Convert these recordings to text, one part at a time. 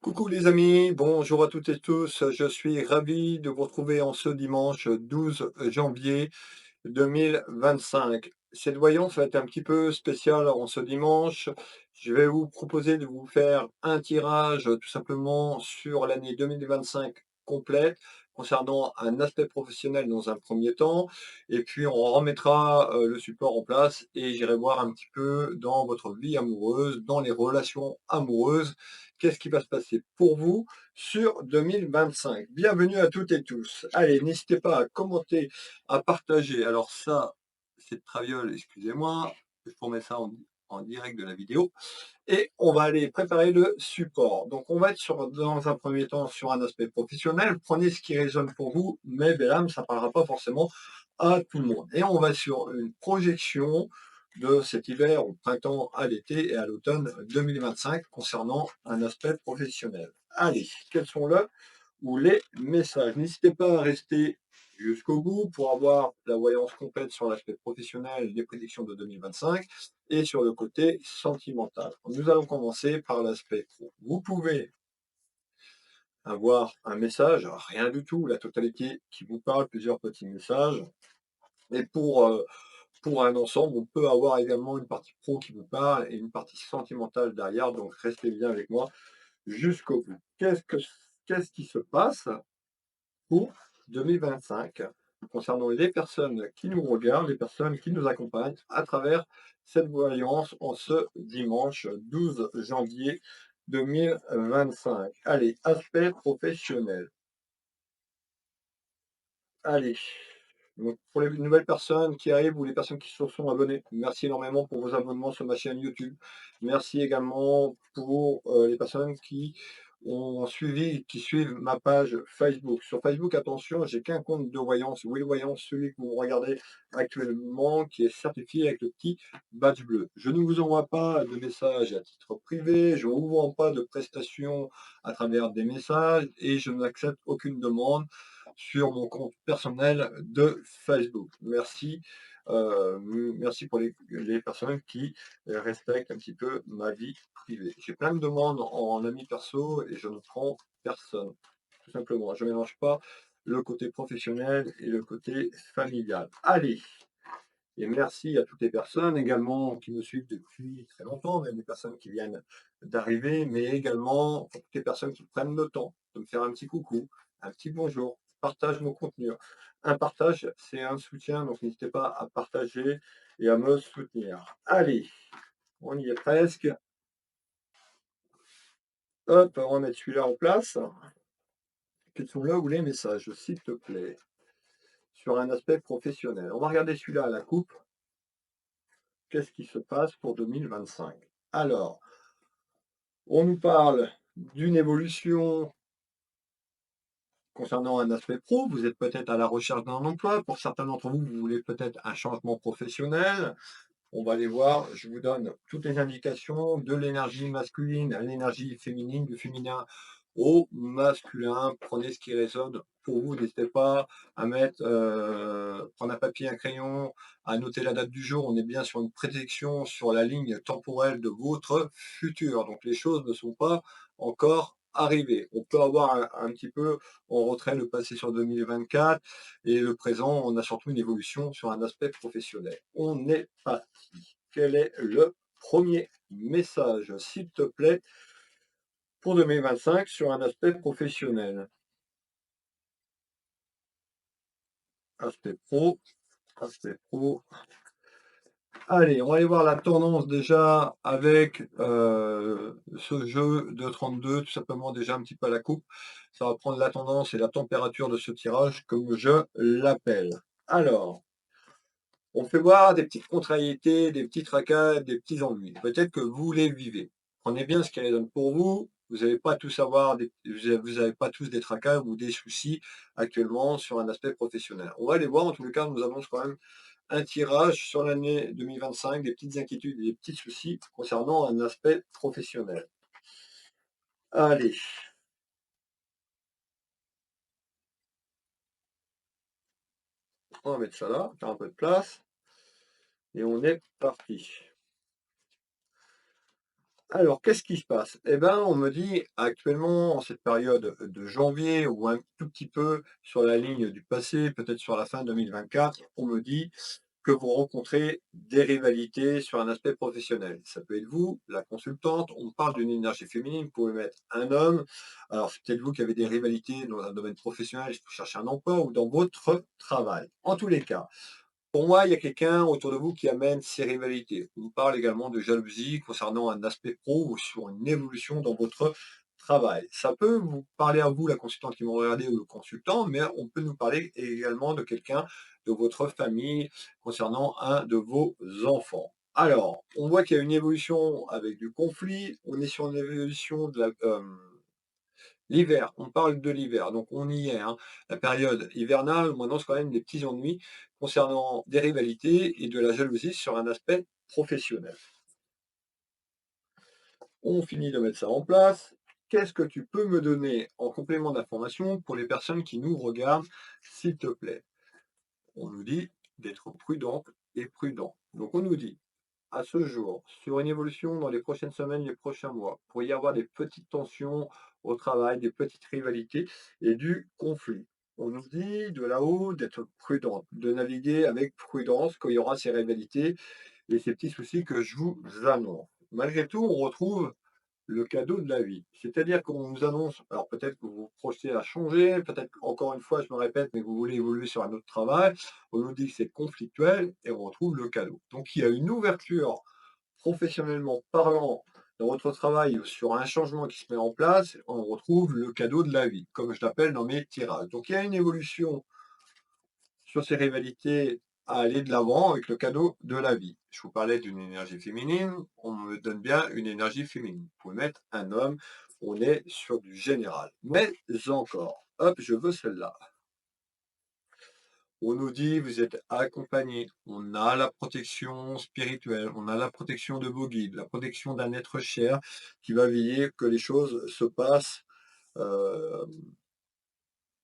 Coucou les amis, bonjour à toutes et tous, je suis ravi de vous retrouver en ce dimanche 12 janvier 2025. Cette voyance va être un petit peu spéciale en ce dimanche. Je vais vous proposer de vous faire un tirage tout simplement sur l'année 2025 complète concernant un aspect professionnel dans un premier temps et puis on remettra le support en place et j'irai voir un petit peu dans votre vie amoureuse, dans les relations amoureuses, qu'est-ce qui va se passer pour vous sur 2025. Bienvenue à toutes et tous. Allez, n'hésitez pas à commenter, à partager. Alors ça, c'est de traviole, excusez-moi. Je vous remets ça en direct de la vidéo. Et on va aller préparer le support. Donc on va être dans un premier temps sur un aspect professionnel. Prenez ce qui résonne pour vous, mais bel âme, ça ne parlera pas forcément à tout le monde. Et on va sur une projection de cet hiver au printemps, à l'été et à l'automne 2025 concernant un aspect professionnel. Allez, quels sont là ou les messages. N'hésitez pas à rester jusqu'au bout pour avoir la voyance complète sur l'aspect professionnel des prédictions de 2025 et sur le côté sentimental. Nous allons commencer par l'aspect pro. Vous pouvez avoir un message, rien du tout, la totalité qui vous parle, plusieurs petits messages. Et pour un ensemble, on peut avoir également une partie pro qui vous parle et une partie sentimentale derrière. Donc restez bien avec moi jusqu'au bout. Qu'est-ce qui se passe pour 2025 concernant les personnes qui nous regardent, les personnes qui nous accompagnent à travers cette voyance en ce dimanche 12 janvier 2025. Allez, aspect professionnel. Allez, donc pour les nouvelles personnes qui arrivent ou les personnes qui se sont abonnées, merci énormément pour vos abonnements sur ma chaîne YouTube. Merci également pour les personnes qui ont suivi, qui suivent ma page Facebook. Sur Facebook, attention, j'ai qu'un compte de voyance, oui, voyance, celui que vous regardez actuellement, qui est certifié avec le petit badge bleu. Je ne vous envoie pas de messages à titre privé, je ne vous vends pas de prestations à travers des messages et je n'accepte aucune demande sur mon compte personnel de Facebook. Merci. Merci pour les personnes qui respectent un petit peu ma vie privée. J'ai plein de demandes en ami perso et je ne prends personne. Tout simplement. Je ne mélange pas le côté professionnel et le côté familial. Allez, et merci à toutes les personnes également qui me suivent depuis très longtemps, même les personnes qui viennent d'arriver, mais également pour toutes les personnes qui prennent le temps de me faire un petit coucou, un petit bonjour, partage mon contenu. Un partage, c'est un soutien, donc n'hésitez pas à partager et à me soutenir. Allez, on y est presque. Hop, on va mettre celui-là en place. Quels sont là où les messages, s'il te plaît, sur un aspect professionnel. On va regarder celui-là à la coupe. Qu'est-ce qui se passe pour 2025? Alors, on nous parle d'une évolution concernant un aspect pro. Vous êtes peut-être à la recherche d'un emploi. Pour certains d'entre vous, vous voulez peut-être un changement professionnel. On va aller voir. Je vous donne toutes les indications de l'énergie masculine à l'énergie féminine, du féminin au masculin. Prenez ce qui résonne pour vous. N'hésitez pas à mettre, prendre un papier, un crayon, à noter la date du jour. On est bien sur une prédiction sur la ligne temporelle de votre futur. Donc les choses ne sont pas encore arrivées. On peut avoir un petit peu en retrait le passé sur 2024 et le présent, on a surtout une évolution sur un aspect professionnel. On est parti. Quel est le premier message, s'il te plaît, pour 2025 sur un aspect professionnel? Aspect pro, aspect pro. Allez, on va aller voir la tendance déjà avec ce jeu de 32, tout simplement déjà un petit peu à la coupe. Ça va prendre la tendance et la température de ce tirage comme je l'appelle. Alors, on fait voir des petites contrariétés, des petits tracas, des petits ennuis. Peut-être que vous les vivez. Prenez bien ce qui résonne pour vous. Vous n'allez pas tous avoir, vous avez pas tous des tracas ou des soucis actuellement sur un aspect professionnel. On va aller voir. En tout cas, nous avons quand même un tirage sur l'année 2025, des petites inquiétudes et des petits soucis concernant un aspect professionnel. Allez, on va mettre ça là, faire un peu de place, et on est parti. Alors, qu'est-ce qui se passe? Eh ben, on me dit actuellement, en cette période de janvier ou un tout petit peu sur la ligne du passé, peut-être sur la fin 2024, on me dit que vous rencontrez des rivalités sur un aspect professionnel. Ça peut être vous, la consultante, on parle d'une énergie féminine, vous pouvez mettre un homme. Alors, c'est peut-être vous qui avez des rivalités dans un domaine professionnel, si vous cherchez un emploi ou dans votre travail. En tous les cas, pour moi, il y a quelqu'un autour de vous qui amène ces rivalités. On parle également de jalousie concernant un aspect pro ou sur une évolution dans votre travail. Ça peut vous parler à vous, la consultante qui m'a regardé ou le consultant, mais on peut nous parler également de quelqu'un de votre famille concernant un de vos enfants. Alors, on voit qu'il y a une évolution avec du conflit, on est sur une évolution de l'hiver, on parle de l'hiver, donc on y est, hein. La période hivernale, on m'annonce quand même des petits ennuis concernant des rivalités et de la jalousie sur un aspect professionnel. On finit de mettre ça en place. Qu'est-ce que tu peux me donner en complément d'information pour les personnes qui nous regardent, s'il te plaît? On nous dit d'être prudente et prudent. Donc on nous dit à ce jour, sur une évolution dans les prochaines semaines, les prochains mois, pour y avoir des petites tensions au travail, des petites rivalités et du conflit. On nous dit de là-haut d'être prudente, de naviguer avec prudence quand il y aura ces rivalités et ces petits soucis que je vous annonce. Malgré tout, on retrouve le cadeau de la vie. C'est-à-dire qu'on nous annonce, alors peut-être que vous vous projetez à changer, peut-être encore une fois, je me répète, mais vous voulez évoluer sur un autre travail, on nous dit que c'est conflictuel et on retrouve le cadeau. Donc il y a une ouverture professionnellement parlant dans votre travail ou sur un changement qui se met en place, on retrouve le cadeau de la vie, comme je l'appelle dans mes tirages. Donc il y a une évolution sur ces rivalités à aller de l'avant avec le cadeau de la vie. Je vous parlais d'une énergie féminine, on me donne bien une énergie féminine. Vous pouvez mettre un homme, on est sur du général. Mais encore, hop, je veux celle-là. On nous dit, vous êtes accompagné, on a la protection spirituelle, on a la protection de vos guides, la protection d'un être cher qui va veiller que les choses se passent euh,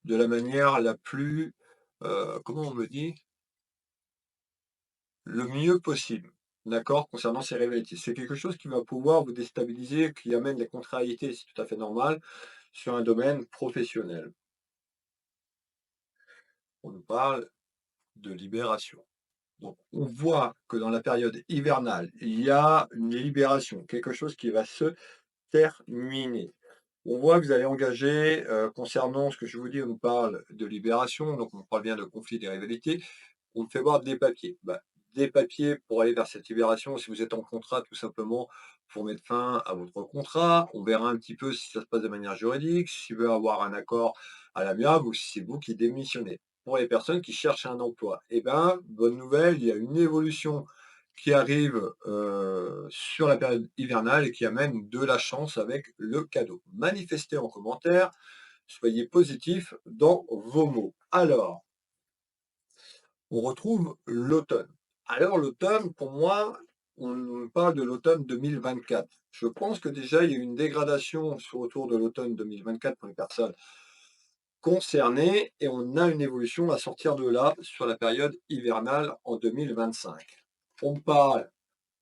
de la manière la plus, comment on me dit, le mieux possible, d'accord, concernant ces rivalités. C'est quelque chose qui va pouvoir vous déstabiliser, qui amène des contrariétés, c'est tout à fait normal, sur un domaine professionnel. On nous parle de libération. Donc, on voit que dans la période hivernale, il y a une libération, quelque chose qui va se terminer. On voit que vous allez engager, concernant ce que je vous dis, on nous parle de libération, donc on parle bien de conflit des rivalités. On me fait voir des papiers. Bah, des papiers pour aller vers cette libération. Si vous êtes en contrat, tout simplement, pour mettre fin à votre contrat. On verra un petit peu si ça se passe de manière juridique, si vous veut avoir un accord à l'amiable ou si c'est vous qui démissionnez. Pour les personnes qui cherchent un emploi, eh ben, bonne nouvelle, il y a une évolution qui arrive sur la période hivernale et qui amène de la chance avec le cadeau. Manifestez en commentaire, soyez positifs dans vos mots. Alors, on retrouve l'automne. Alors l'automne, pour moi, on parle de l'automne 2024. Je pense que déjà, il y a eu une dégradation autour de l'automne 2024 pour les personnes concernées et on a une évolution à sortir de là sur la période hivernale en 2025. On parle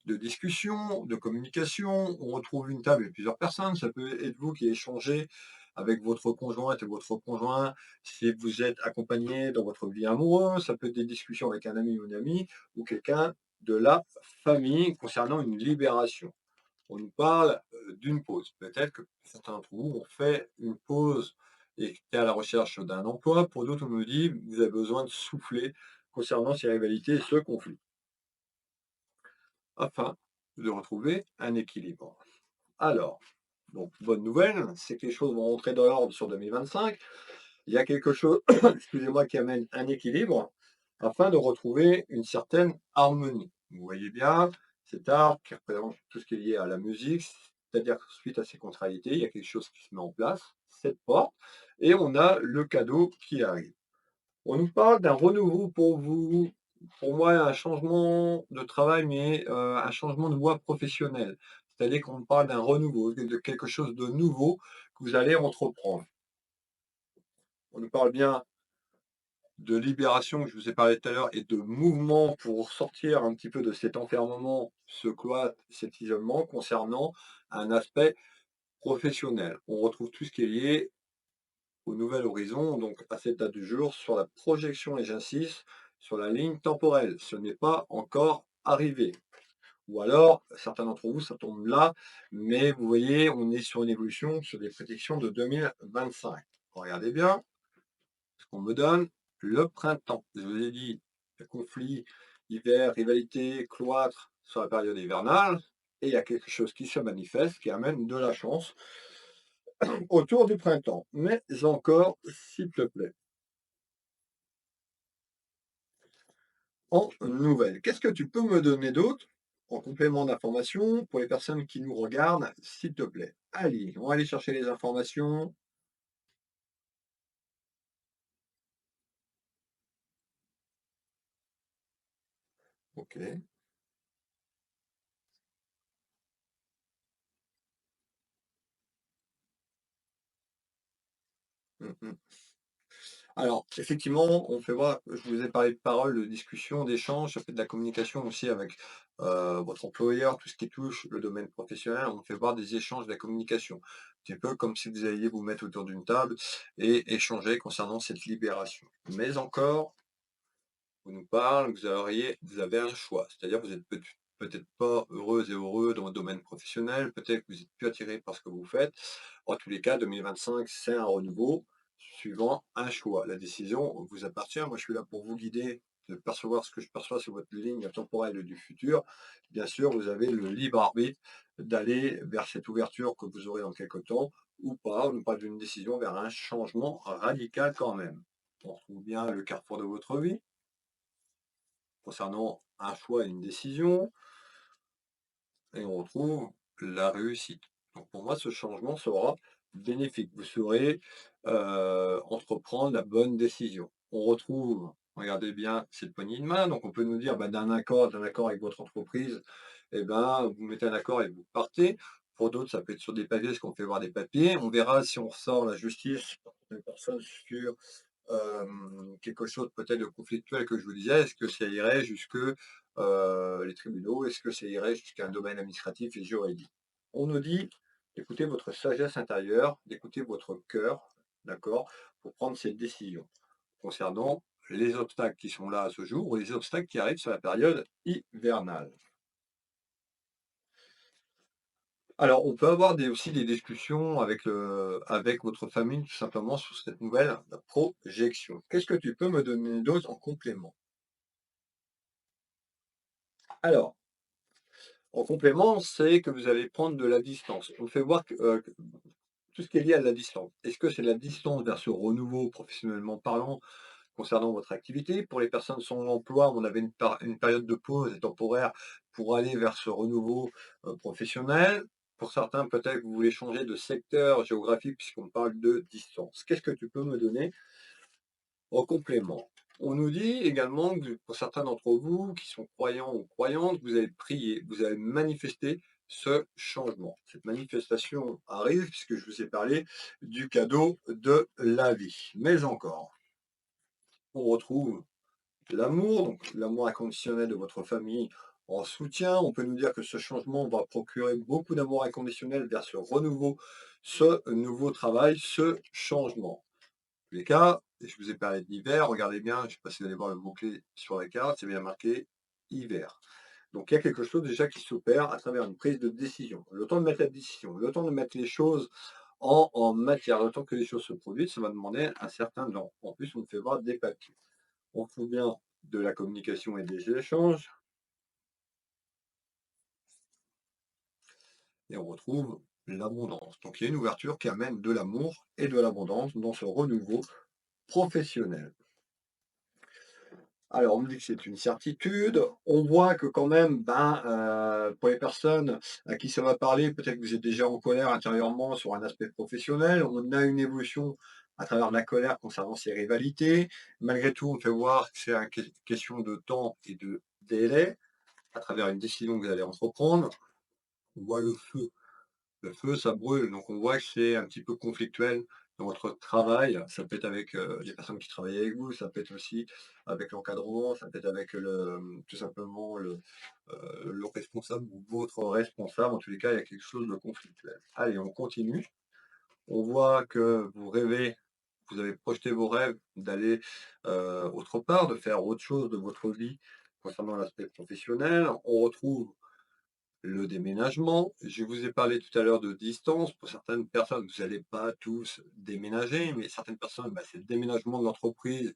de discussion, de communication, on retrouve une table et plusieurs personnes, ça peut être vous qui échangez avec votre conjointe et votre conjoint, si vous êtes accompagné dans votre vie amoureuse, ça peut être des discussions avec un ami ou une amie, ou quelqu'un de la famille concernant une libération. On nous parle d'une pause. Peut-être que certains d'entre vous ont fait une pause et étaient à la recherche d'un emploi. Pour d'autres, on me dit, vous avez besoin de souffler concernant ces rivalités et ce conflit afin de retrouver un équilibre. Alors, donc bonne nouvelle, c'est que les choses vont rentrer dans l'ordre sur 2025. Il y a quelque chose, excusez-moi, qui amène un équilibre afin de retrouver une certaine harmonie. Vous voyez bien, cet arbre qui représente tout ce qui est lié à la musique, c'est-à-dire que suite à ces contrariétés, il y a quelque chose qui se met en place, cette porte, et on a le cadeau qui arrive. On nous parle d'un renouveau pour vous. Pour moi, un changement de travail, mais un changement de voie professionnelle. C'est-à-dire qu'on parle d'un renouveau, de quelque chose de nouveau que vous allez entreprendre. On nous parle bien de libération que je vous ai parlé tout à l'heure et de mouvement pour sortir un petit peu de cet enfermement, ce cloître, cet isolement concernant un aspect professionnel. On retrouve tout ce qui est lié au nouvel horizon, donc à cette date du jour, sur la projection, et j'insiste, sur la ligne temporelle. Ce n'est pas encore arrivé. Ou alors, certains d'entre vous, ça tombe là, mais vous voyez, on est sur une évolution, sur des prédictions de 2025. Regardez bien ce qu'on me donne, le printemps. Je vous ai dit, conflit, hiver, rivalité, cloître sur la période hivernale, et il y a quelque chose qui se manifeste, qui amène de la chance autour du printemps. Mais encore, s'il te plaît, en nouvelles. Qu'est-ce que tu peux me donner d'autre en complément d'informations pour les personnes qui nous regardent, s'il te plaît? Allez, on va aller chercher les informations. OK. Mmh mh. Alors, effectivement, on fait voir, je vous ai parlé de parole, de discussion, d'échange, ça fait de la communication aussi avec, votre employeur, tout ce qui touche le domaine professionnel, on fait voir des échanges, de la communication. Un petit peu comme si vous alliez vous mettre autour d'une table et échanger concernant cette libération. Mais encore, on nous parle, vous avez un choix. C'est-à-dire vous êtes peut-être pas heureuse et heureux dans votre domaine professionnel, peut-être que vous êtes plus attiré par ce que vous faites. En tous les cas, 2025, c'est un renouveau suivant un choix. La décision vous appartient. Moi, je suis là pour vous guider, de percevoir ce que je perçois sur votre ligne temporelle du futur. Bien sûr, vous avez le libre arbitre d'aller vers cette ouverture que vous aurez dans quelque temps ou pas. On nous parle d'une décision vers un changement radical quand même. On retrouve bien le carrefour de votre vie concernant un choix et une décision, et on retrouve la réussite. Donc pour moi, ce changement sera bénéfique. Vous saurez entreprendre la bonne décision. On retrouve, regardez bien, cette poignée de main. Donc on peut nous dire bah, d'un accord avec votre entreprise, eh ben, vous mettez un accord et vous partez. Pour d'autres, ça peut être sur des papiers, ce qu'on fait voir des papiers. On verra si on ressort la justice pour une personne sur quelque chose peut-être de conflictuel que je vous disais, est-ce que ça irait jusque, les tribunaux? Est-ce que ça irait jusqu'à un domaine administratif et juridique? On nous dit d'écouter votre sagesse intérieure, d'écouter votre cœur, d'accord? Pour prendre cette décision concernant les obstacles qui sont là à ce jour ou les obstacles qui arrivent sur la période hivernale. Alors, on peut avoir aussi des discussions avec votre famille, tout simplement, sur cette nouvelle projection. Qu'est-ce que tu peux me donner d'autre en complément? Alors, en complément, c'est que vous allez prendre de la distance. On fait voir que tout ce qui est lié à la distance. Est-ce que c'est la distance vers ce renouveau professionnellement parlant concernant votre activité? Pour les personnes sans emploi, on avait une période de pause et temporaire pour aller vers ce renouveau professionnel. Pour certains, peut-être que vous voulez changer de secteur géographique puisqu'on parle de distance. Qu'est-ce que tu peux me donner en complément? On nous dit également que pour certains d'entre vous qui sont croyants ou croyantes, vous avez prié, vous avez manifesté ce changement. Cette manifestation arrive puisque je vous ai parlé du cadeau de la vie. Mais encore, on retrouve l'amour, donc l'amour inconditionnel de votre famille en soutien. On peut nous dire que ce changement va procurer beaucoup d'amour inconditionnel vers ce renouveau, ce nouveau travail, ce changement tous les cas, et je vous ai parlé de l'hiver, regardez bien, je ne sais pas si vous allez voir le mot-clé sur la carte, c'est bien marqué hiver. Donc il y a quelque chose déjà qui s'opère à travers une prise de décision. Le temps de mettre la décision, le temps de mettre les choses en matière, le temps que les choses se produisent, ça va demander un certain temps. En plus, on fait voir des papiers. On trouve bien de la communication et des échanges, et on retrouve l'abondance. Donc il y a une ouverture qui amène de l'amour et de l'abondance dans ce renouveau professionnel. Alors, on me dit que c'est une certitude. On voit que quand même, ben, pour les personnes à qui ça va parler, peut-être que vous êtes déjà en colère intérieurement sur un aspect professionnel. On a une évolution à travers de la colère concernant ces rivalités. Malgré tout, on fait voir que c'est une question de temps et de délai à travers une décision que vous allez entreprendre. On voit le feu. Le feu, ça brûle, donc on voit que c'est un petit peu conflictuel dans votre travail, ça peut être avec, les personnes qui travaillent avec vous, ça peut être aussi avec l'encadrement, ça peut être avec tout simplement le responsable ou votre responsable. En tous les cas, il y a quelque chose de conflictuel. Allez, on continue. On voit que vous rêvez, vous avez projeté vos rêves d'aller, autre part, de faire autre chose de votre vie concernant l'aspect professionnel. On retrouve le déménagement. Je vous ai parlé tout à l'heure de distance. Pour certaines personnes, vous n'allez pas tous déménager, mais certaines personnes, bah, c'est le déménagement de l'entreprise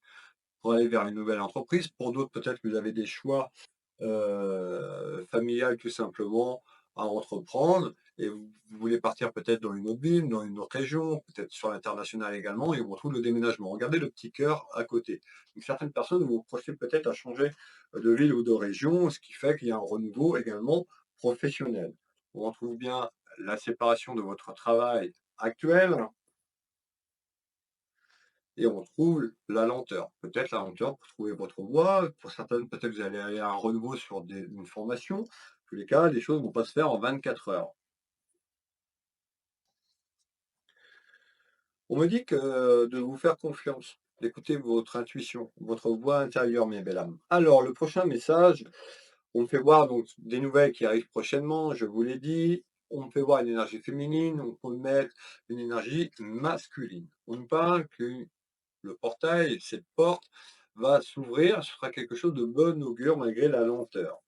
pour aller vers une nouvelle entreprise. Pour d'autres, peut-être que vous avez des choix familial tout simplement à entreprendre et vous voulez partir peut-être dans une autre ville, dans une autre région, peut-être sur l'international également, et on retrouve le déménagement. Regardez le petit cœur à côté. Donc, certaines personnes vous projetez peut-être à changer de ville ou de région, ce qui fait qu'il y a un renouveau également professionnel. On retrouve bien la séparation de votre travail actuel, et on trouve la lenteur. Peut-être la lenteur pour trouver votre voie. Pour certaines, peut-être que vous allez aller à un renouveau sur une formation. En tous les cas, les choses ne vont pas se faire en 24 heures. On me dit que de vous faire confiance, d'écouter votre intuition, votre voix intérieure, mes belles âmes. Alors, le prochain message, on me fait voir donc des nouvelles qui arrivent prochainement, je vous l'ai dit. On me fait voir une énergie féminine, on peut mettre une énergie masculine. On me parle que le portail, cette porte va s'ouvrir, ce sera quelque chose de bon augure malgré la lenteur.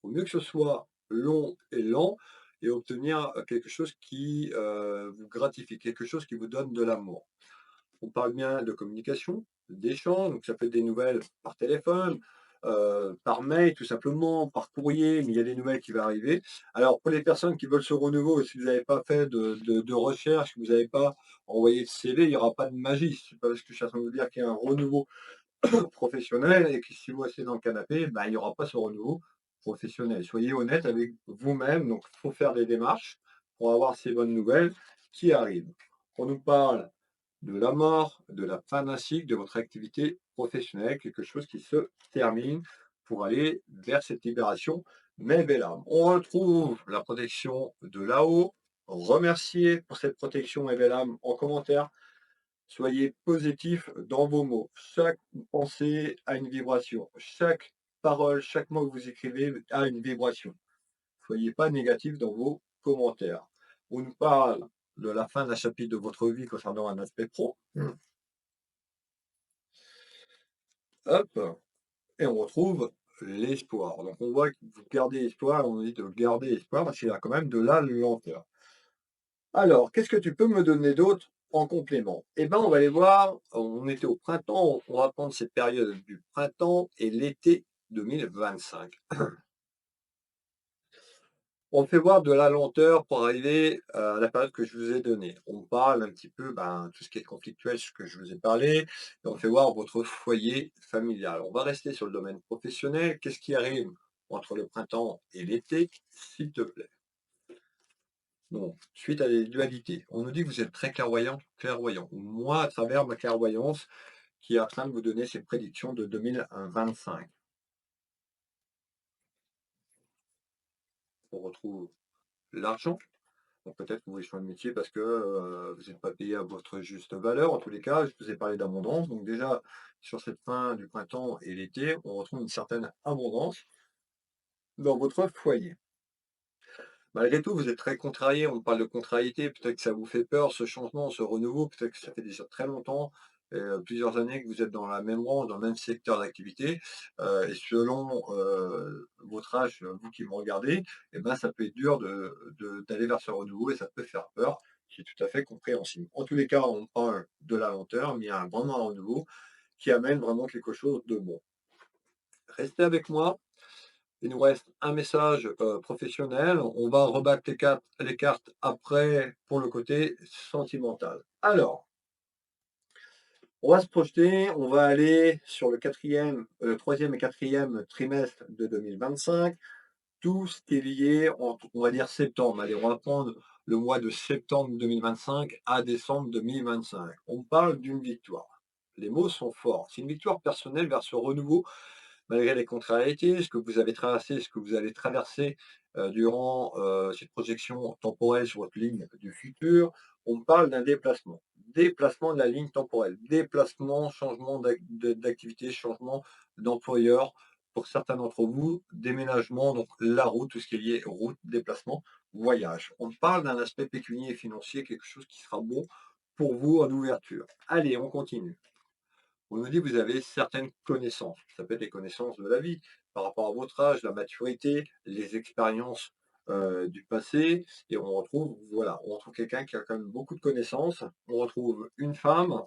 Il vaut mieux que ce soit long et lent et obtenir quelque chose qui vous gratifie, quelque chose qui vous donne de l'amour. On parle bien de communication, d'échange, donc ça peut être des nouvelles par téléphone, par mail tout simplement, par courrier, mais il y a des nouvelles qui vont arriver. Alors pour les personnes qui veulent ce renouveau, si vous n'avez pas fait de recherche, que vous n'avez pas envoyé de CV, il n'y aura pas de magie. C'est pas parce que je suis en train de vous dire qu'il y a un renouveau professionnel et que si vous restez dans le canapé, ben, il n'y aura pas ce renouveau professionnel. Soyez honnête avec vous-même, donc il faut faire des démarches pour avoir ces bonnes nouvelles qui arrivent. On nous parle de la mort, de la fin d'un cycle, de votre activité professionnelle, quelque chose qui se termine pour aller vers cette libération. Mais belle âme. On retrouve la protection de là-haut. Remerciez pour cette protection, mes belles âmes, en commentaire. Soyez positif dans vos mots. Chaque pensée a une vibration. Chaque parole, chaque mot que vous écrivez a une vibration. Soyez pas négatif dans vos commentaires. On nous parle de la fin d'un chapitre de votre vie concernant un aspect pro. Hop, et on retrouve l'espoir. Donc on voit que vous gardez espoir, on dit de garder espoir parce qu'il y a quand même de la lenteur. Alors, qu'est-ce que tu peux me donner d'autre en complément? Eh ben, on va aller voir, on était au printemps, on va prendre cette période du printemps et l'été 2025. On fait voir de la lenteur pour arriver à la période que je vous ai donnée. On parle un petit peu, ben, tout ce qui est conflictuel, ce que je vous ai parlé, et on fait voir votre foyer familial. On va rester sur le domaine professionnel. Qu'est-ce qui arrive entre le printemps et l'été, s'il te plaît? Donc, suite à des dualités, on nous dit que vous êtes très clairvoyant, clairvoyant. Moi, à travers ma clairvoyance, qui est en train de vous donner ses prédictions de 2025. On retrouve l'argent. Donc peut-être que vous voulez changer de métier parce que vous n'êtes pas payé à votre juste valeur. En tous les cas, je vous ai parlé d'abondance. Donc déjà, sur cette fin du printemps et l'été, on retrouve une certaine abondance dans votre foyer. Malgré tout, vous êtes très contrarié, on parle de contrariété, peut-être que ça vous fait peur, ce changement, ce renouveau, peut-être que ça fait déjà très longtemps, plusieurs années que vous êtes dans la même branche, dans le même secteur d'activité, et selon, votre âge, vous qui me regardez, et ben, ça peut être dur d'aller vers ce renouveau et ça peut faire peur, c'est tout à fait compréhensible. En tous les cas, on parle de la lenteur, mais il y a un vraiment un renouveau qui amène vraiment quelque chose de bon. Restez avec moi. Il nous reste un message professionnel. On va rebattre les cartes après pour le côté sentimental. Alors, on va se projeter, on va aller sur le troisième et quatrième trimestre de 2025. Tout ce qui est lié, on va dire septembre. Allez, on va prendre le mois de septembre 2025 à décembre 2025. On parle d'une victoire. Les mots sont forts. C'est une victoire personnelle vers ce renouveau malgré les contrariétés, ce que vous avez traversé, ce que vous allez traverser durant cette projection temporelle sur votre ligne du futur. On parle d'un déplacement. déplacement de la ligne temporelle, déplacement, changement d'activité, changement d'employeur. Pour certains d'entre vous, déménagement, donc la route, tout ce qui est lié route, déplacement, voyage. On parle d'un aspect pécunier et financier, quelque chose qui sera bon pour vous en ouverture. Allez, on continue. On nous dit que vous avez certaines connaissances. Ça peut être les connaissances de la vie, par rapport à votre âge, la maturité, les expériences du passé. Et on retrouve, voilà, on retrouve quelqu'un qui a quand même beaucoup de connaissances. On retrouve une femme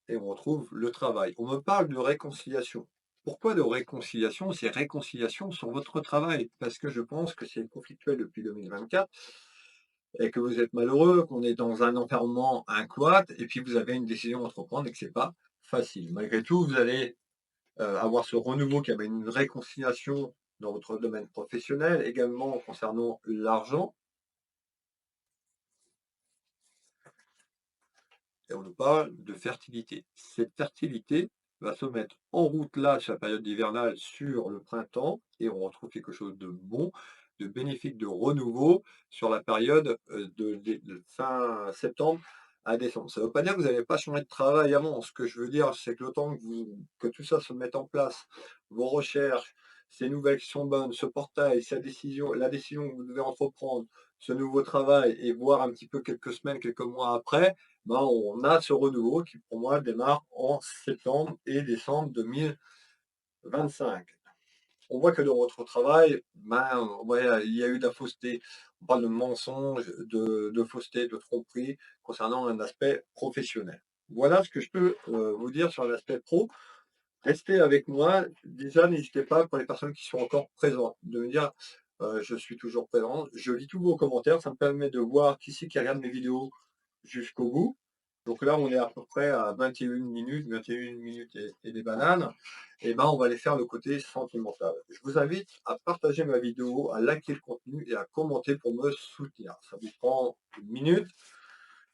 et on retrouve le travail. On me parle de réconciliation. Pourquoi de réconciliation? C'est réconciliation sur votre travail, parce que je pense que c'est conflictuel depuis 2024 et que vous êtes malheureux, qu'on est dans un environnement inquat, et puis vous avez une décision à entreprendre et que c'est pas facile. Malgré tout, vous allez avoir ce renouveau qui avait une réconciliation dans votre domaine professionnel, également concernant l'argent. Et on nous parle de fertilité. Cette fertilité va se mettre en route là, sur la période hivernale, sur le printemps, et on retrouve quelque chose de bon, de bénéfique, de renouveau sur la période de fin septembre à décembre. Ça ne veut pas dire que vous n'allez pas changer de travail avant. Ce que je veux dire, c'est que le temps que tout ça se mette en place, vos recherches, ces nouvelles qui sont bonnes, ce portail, la décision que vous devez entreprendre, ce nouveau travail, et voir un petit peu quelques semaines, quelques mois après, ben, on a ce renouveau qui, pour moi, démarre en septembre et décembre 2025. On voit que dans votre travail, ben, ouais, il y a eu de la fausseté. On parle de mensonge, de fausseté, de tromperie concernant un aspect professionnel. Voilà ce que je peux vous dire sur l'aspect pro. Restez avec moi. Déjà, n'hésitez pas, pour les personnes qui sont encore présentes, de me dire je suis toujours présent. Je lis tous vos commentaires. Ça me permet de voir qui c'est qui regarde mes vidéos jusqu'au bout. Donc là, on est à peu près à 21 minutes et des bananes. Et ben, on va aller faire le côté sentimental. Je vous invite à partager ma vidéo, à liker le contenu et à commenter pour me soutenir. Ça vous prend une minute.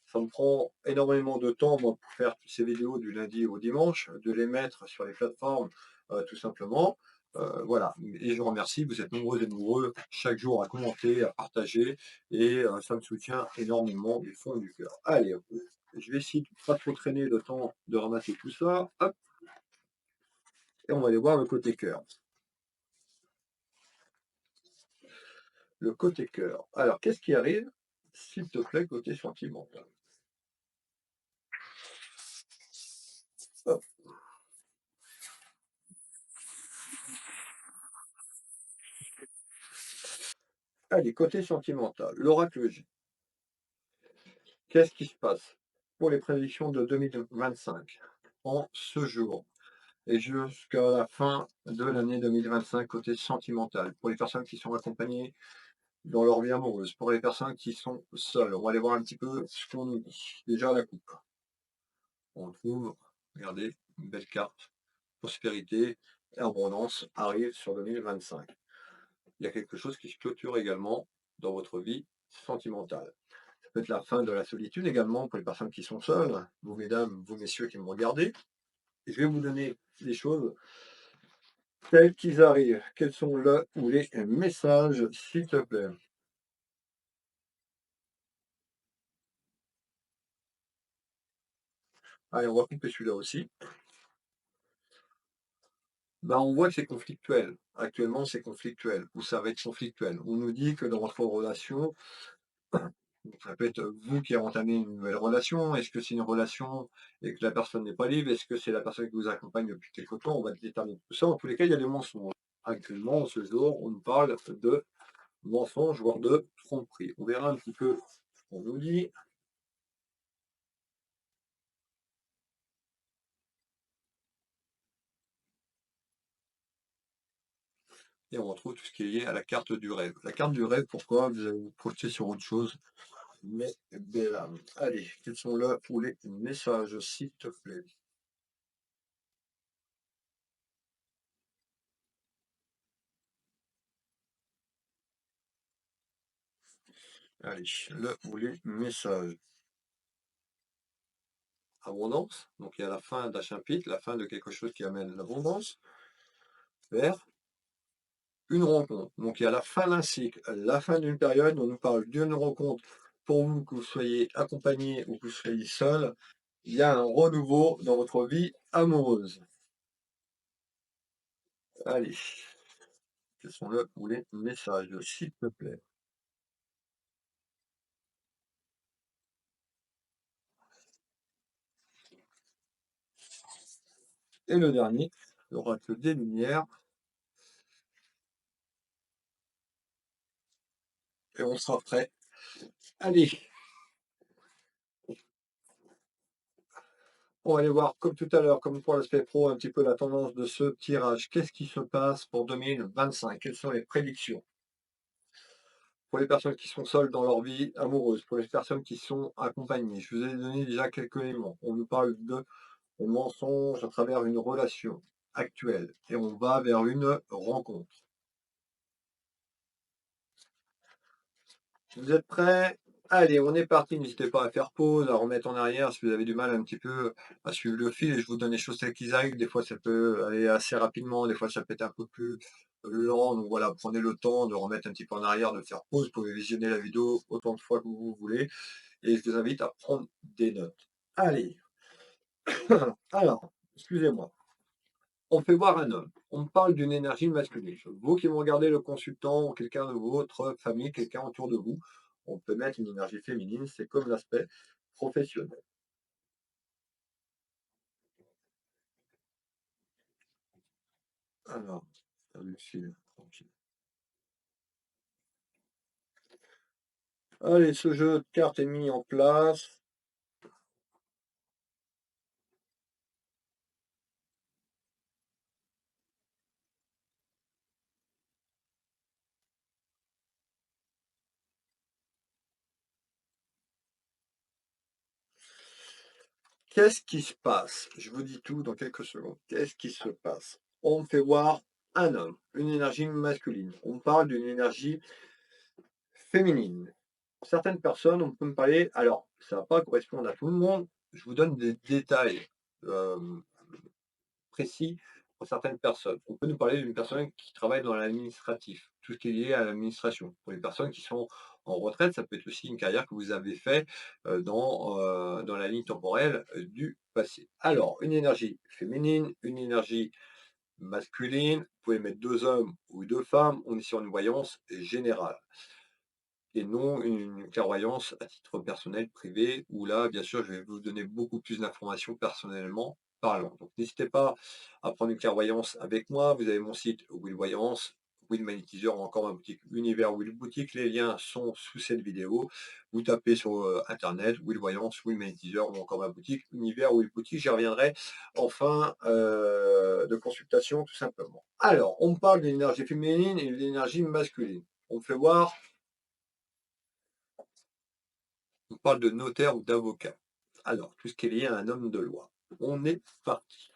Ça me prend énormément de temps, moi, pour faire toutes ces vidéos du lundi au dimanche, de les mettre sur les plateformes, tout simplement. Voilà. Et je vous remercie, vous êtes nombreux et nombreux chaque jour à commenter, à partager, et ça me soutient énormément du fond du cœur. Allez, hop, je vais essayer de ne pas trop traîner le temps de ramasser tout ça. Hop, et on va aller voir le côté cœur. Le côté cœur. Alors, qu'est-ce qui arrive, s'il te plaît, côté sentimental? Hop. Allez, côté sentimental, l'oracle J. Qu'est-ce qui se passe pour les prédictions de 2025 en ce jour et jusqu'à la fin de l'année 2025 côté sentimental, pour les personnes qui sont accompagnées dans leur vie amoureuse, pour les personnes qui sont seules? On va aller voir un petit peu ce qu'on nous dit. Déjà la coupe. On trouve, regardez, une belle carte. Prospérité et abondance arrive sur 2025. Il y a quelque chose qui se clôture également dans votre vie sentimentale. Ça peut être la fin de la solitude également pour les personnes qui sont seules, vous mesdames, vous messieurs qui me regardez. Et je vais vous donner les choses telles qu'ils arrivent. Quels sont là ou les messages, s'il te plaît? Allez, on va couper celui-là aussi. Ben, on voit que c'est conflictuel. Actuellement, c'est conflictuel, ou ça va être conflictuel. On nous dit que dans votre relation, ça peut être vous qui avez entamé une nouvelle relation. Est-ce que c'est une relation et que la personne n'est pas libre? Est-ce que c'est la personne qui vous accompagne depuis quelque temps? On va déterminer tout ça. En tous les cas, il y a des mensonges. Actuellement, en ce jour, on nous parle de mensonges, voire de tromperie. On verra un petit peu ce qu'on nous dit. Et on retrouve tout ce qui est lié à la carte du rêve. La carte du rêve, pourquoi vous allez vous projeter sur autre chose? Mais belle âme. Allez, quels sont là pour les messages, s'il te plaît? Allez, là pour les messages. Abondance, donc il y a la fin d'un chapitre, la fin de quelque chose qui amène l'abondance, vert, une rencontre. Donc il y a la fin d'un cycle, la fin d'une période, on nous parle d'une rencontre pour vous, que vous soyez accompagné ou que vous soyez seul, il y a un renouveau dans votre vie amoureuse. Allez, quels sont les messages, s'il te plaît? Et le dernier, l'oracle des Lumières, et on sera prêt. Allez, on va aller voir, comme tout à l'heure, comme pour l'aspect pro, un petit peu la tendance de ce tirage. Qu'est-ce qui se passe pour 2025? Quelles sont les prédictions? Pour les personnes qui sont seules dans leur vie amoureuse, pour les personnes qui sont accompagnées. Je vous ai donné déjà quelques éléments. On nous parle de mensonge à travers une relation actuelle et on va vers une rencontre. Vous êtes prêts? Allez, on est parti. N'hésitez pas à faire pause, à remettre en arrière si vous avez du mal un petit peu à suivre le fil. Et je vous donne les choses telles qu'ils arrivent. Des fois, ça peut aller assez rapidement, des fois, ça peut être un peu plus lent. Donc voilà, prenez le temps de remettre un petit peu en arrière, de faire pause. Vous pouvez visionner la vidéo autant de fois que vous voulez. Et je vous invite à prendre des notes. Allez, alors, excusez-moi. On fait voir un homme. On parle d'une énergie masculine. Vous qui me regardez, le consultant, ou quelqu'un de votre famille, quelqu'un autour de vous, on peut mettre une énergie féminine, c'est comme l'aspect professionnel. Alors, Lucille, tranquille. Allez, ce jeu de cartes est mis en place. Qu'est-ce qui se passe? Je vous dis tout dans quelques secondes. Qu'est-ce qui se passe? On me fait voir un homme, une énergie masculine. On parle d'une énergie féminine. Certaines personnes, on peut me parler, alors ça va pas correspondre à tout le monde, je vous donne des détails précis pour certaines personnes. On peut nous parler d'une personne qui travaille dans l'administratif, tout ce qui est lié à l'administration. Pour les personnes qui sont en retraite, ça peut être aussi une carrière que vous avez fait dans la ligne temporelle du passé. Alors, une énergie féminine, une énergie masculine, vous pouvez mettre deux hommes ou deux femmes, on est sur une voyance générale et non une clairvoyance à titre personnel, privé, où là, bien sûr, je vais vous donner beaucoup plus d'informations personnellement parlant. Donc n'hésitez pas à prendre une clairvoyance avec moi. Vous avez mon site Will Voyance, Will Magnétiseur ou encore ma boutique Univers Will Boutique. Les liens sont sous cette vidéo. Vous tapez sur internet Will Voyance, Will Magnétiseur ou encore ma boutique Univers Will Boutique. J'y reviendrai en fin de consultation tout simplement. Alors, on me parle d'une énergie féminine et d'une énergie masculine. On me fait voir. On parle de notaire ou d'avocat. Alors, tout ce qui est lié à un homme de loi. On est parti.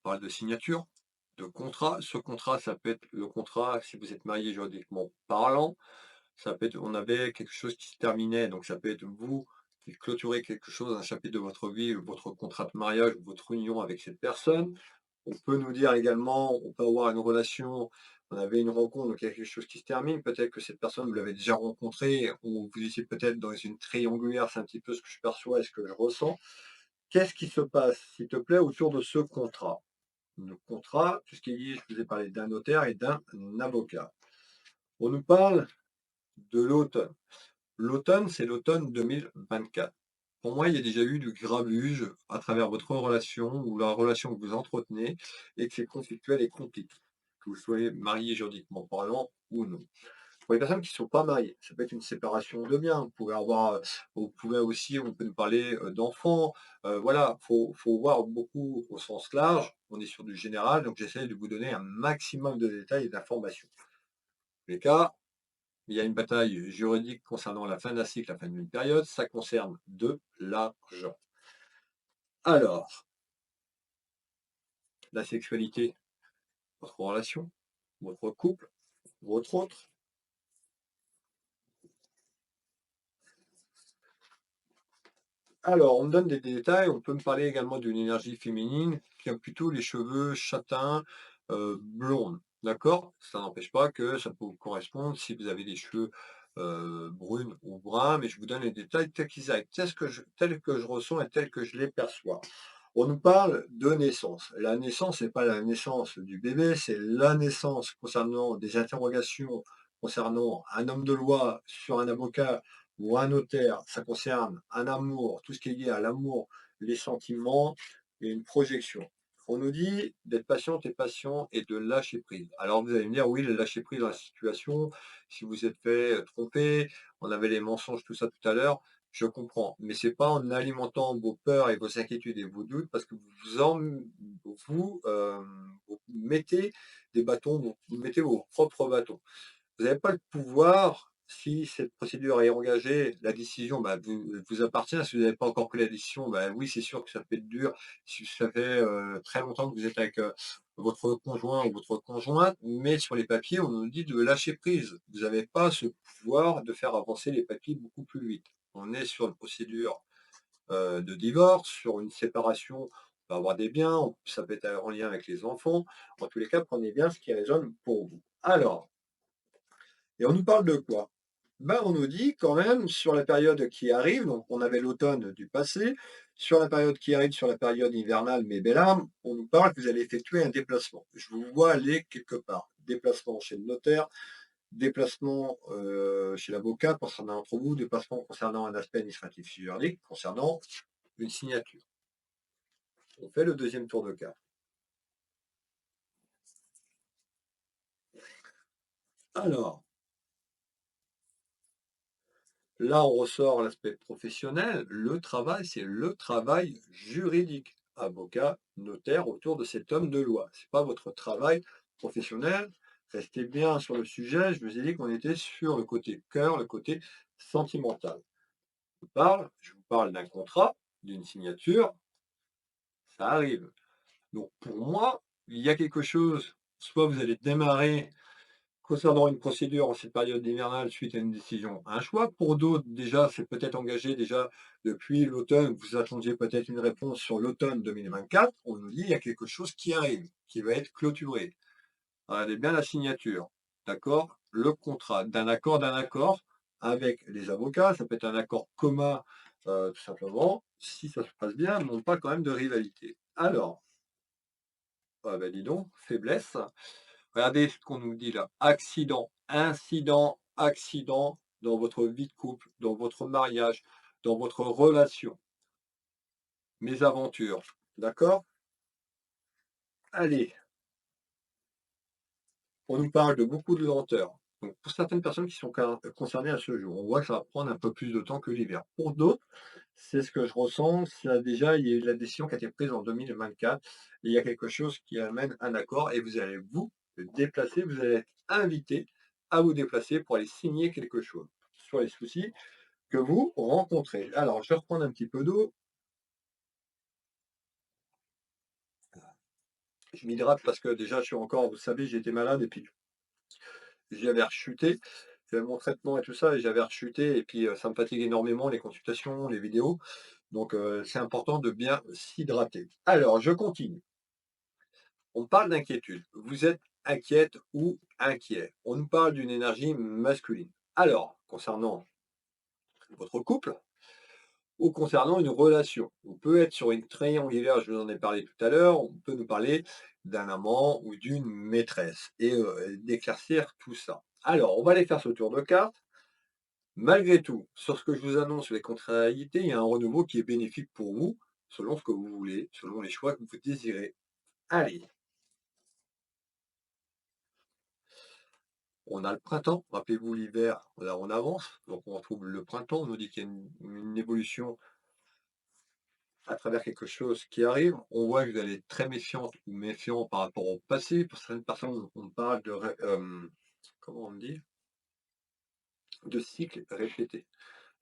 On parle de signature, de contrat. Ce contrat, ça peut être le contrat, si vous êtes marié juridiquement parlant, ça peut être, on avait quelque chose qui se terminait, donc ça peut être vous qui clôturez quelque chose, un chapitre de votre vie, votre contrat de mariage, votre union avec cette personne. On peut nous dire également, on peut avoir une relation, on avait une rencontre, donc il y a quelque chose qui se termine. Peut-être que cette personne, vous l'avez déjà rencontrée, ou vous étiez peut-être dans une triangulaire, c'est un petit peu ce que je perçois et ce que je ressens. Qu'est-ce qui se passe, s'il te plaît, autour de ce contrat? Le contrat, tout ce qui est lié, je vous ai parlé d'un notaire et d'un avocat. On nous parle de l'automne. L'automne, c'est l'automne 2024. Pour moi, il y a déjà eu du grabuge à travers votre relation ou la relation que vous entretenez et que c'est conflictuel et compliqué, que vous soyez marié juridiquement parlant ou non. Pour les personnes qui ne sont pas mariées, ça peut être une séparation de biens. Vous pouvez avoir, vous pouvez aussi, on peut nous parler d'enfants. Voilà, faut voir beaucoup au sens large. On est sur du général, donc j'essaie de vous donner un maximum de détails et d'informations. Dans les cas, il y a une bataille juridique concernant la fin d'un cycle, la fin d'une période. Ça concerne de l'argent. Alors, la sexualité, votre relation, votre couple, votre autre. Alors, on me donne des détails. On peut me parler également d'une énergie féminine qui a plutôt les cheveux châtains, blonde, d'accord? Ça n'empêche pas que ça peut vous correspondre si vous avez des cheveux, brunes ou bruns, mais je vous donne les détails tels qu'ils arrivent, tels que je ressens et tels que je les perçois. On nous parle de naissance. La naissance, c'est pas la naissance du bébé, c'est la naissance concernant des interrogations concernant un homme de loi sur un avocat ou un notaire. Ça concerne un amour, tout ce qui est lié à l'amour, les sentiments et une projection. On nous dit d'être patiente et patient et de lâcher prise. Alors vous allez me dire, oui, le lâcher prise dans la situation, si vous êtes fait tromper, on avait les mensonges, tout ça tout à l'heure, je comprends, mais c'est pas en alimentant vos peurs et vos inquiétudes et vos doutes parce que vous mettez des bâtons, vous mettez vos propres bâtons. Vous n'avez pas le pouvoir, si cette procédure est engagée, la décision, bah, vous appartient. Si vous n'avez pas encore pris la décision, bah, oui, c'est sûr que ça peut être dur. Si ça fait, très longtemps que vous êtes avec, votre conjoint ou votre conjointe, mais sur les papiers, on nous dit de lâcher prise. Vous n'avez pas ce pouvoir de faire avancer les papiers beaucoup plus vite. On est sur une procédure, de divorce, sur une séparation, on va avoir des biens, ça peut être en lien avec les enfants. En tous les cas, prenez bien ce qui résonne pour vous. Alors, et on nous parle de quoi? Ben, on nous dit quand même sur la période qui arrive, donc on avait l'automne du passé, sur la période qui arrive, sur la période hivernale, mes belles âmes, on nous parle que vous allez effectuer un déplacement. Je vous vois aller quelque part. Déplacement chez le notaire, déplacement chez l'avocat concernant un entre vous, déplacement concernant un aspect administratif juridique, concernant une signature. On fait le deuxième tour de carte. Alors, là, on ressort l'aspect professionnel. Le travail, c'est le travail juridique. Avocat, notaire, autour de cet homme de loi. Ce n'est pas votre travail professionnel. Restez bien sur le sujet. Je vous ai dit qu'on était sur le côté cœur, le côté sentimental. Je vous parle d'un contrat, d'une signature, ça arrive. Donc pour moi, il y a quelque chose, soit vous allez démarrer concernant une procédure en cette période hivernale suite à une décision, un choix. Pour d'autres, déjà, c'est peut-être engagé déjà depuis l'automne. Vous attendiez peut-être une réponse sur l'automne 2024. On nous dit il y a quelque chose qui arrive, qui va être clôturé. Regardez bien la signature, d'accord? Le contrat, d'un accord avec les avocats. Ça peut être un accord commun, tout simplement, si ça se passe bien, non pas quand même de rivalité. Alors, ah ben dis donc, faiblesse. Regardez ce qu'on nous dit là. Accident, incident, accident dans votre vie de couple, dans votre mariage, dans votre relation, mésaventures. D'accord? Allez, on nous parle de beaucoup de lenteur. Donc, pour certaines personnes qui sont concernées à ce jour, on voit que ça va prendre un peu plus de temps que l'hiver. Pour d'autres, c'est ce que je ressens, ça déjà, il y a eu la décision qui a été prise en 2024. Il y a quelque chose qui amène un accord et vous allez vous déplacer, vous allez être invité à vous déplacer pour aller signer quelque chose sur les soucis que vous rencontrez. Alors, je vais reprendre un petit peu d'eau. Je m'hydrate parce que déjà, je suis encore, vous savez, j'ai été malade et puis j'avais rechuté. J'avais mon traitement et tout ça et j'avais rechuté et puis ça me fatigue énormément, les consultations, les vidéos. Donc, c'est important de bien s'hydrater. Alors, je continue. On parle d'inquiétude. Vous êtes inquiète ou inquiet. On nous parle d'une énergie masculine. Alors, concernant votre couple ou concernant une relation, on peut être sur une triangulaire, je vous en ai parlé tout à l'heure, on peut nous parler d'un amant ou d'une maîtresse et d'éclaircir tout ça. Alors, on va aller faire ce tour de carte. Malgré tout, sur ce que je vous annonce sur les contrariétés, il y a un renouveau qui est bénéfique pour vous, selon ce que vous voulez, selon les choix que vous désirez. Allez, on a le printemps, rappelez-vous l'hiver, là on avance, donc on retrouve le printemps, on nous dit qu'il y a une évolution à travers quelque chose qui arrive. On voit que vous allez être très méfiante ou méfiant par rapport au passé. Pour certaines personnes, on parle de, comment on dit, de cycle répété.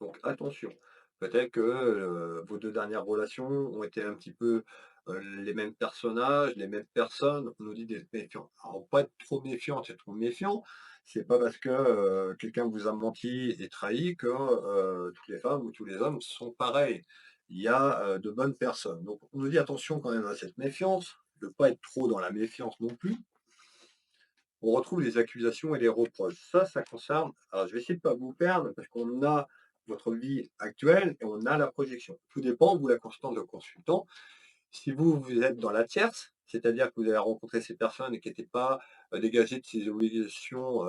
Donc attention, peut-être que vos 2 dernières relations ont été un petit peu, les mêmes personnages, les mêmes personnes. On nous dit d'être méfiant. Alors pas être trop méfiant, être trop méfiant, c'est pas parce que, quelqu'un vous a menti et trahi que, toutes les femmes ou tous les hommes sont pareils. Il y a, de bonnes personnes. Donc on nous dit attention quand même à cette méfiance, de pas être trop dans la méfiance non plus. on retrouve les accusations et les reproches. Ça concerne, alors je vais essayer de ne pas vous perdre parce qu'on a votre vie actuelle et on a la projection. Tout dépend, vous la constante de consultant. Si vous êtes dans la tierce, c'est-à-dire que vous avez rencontré ces personnes et qui n'étaient pas, dégagées de ces obligations,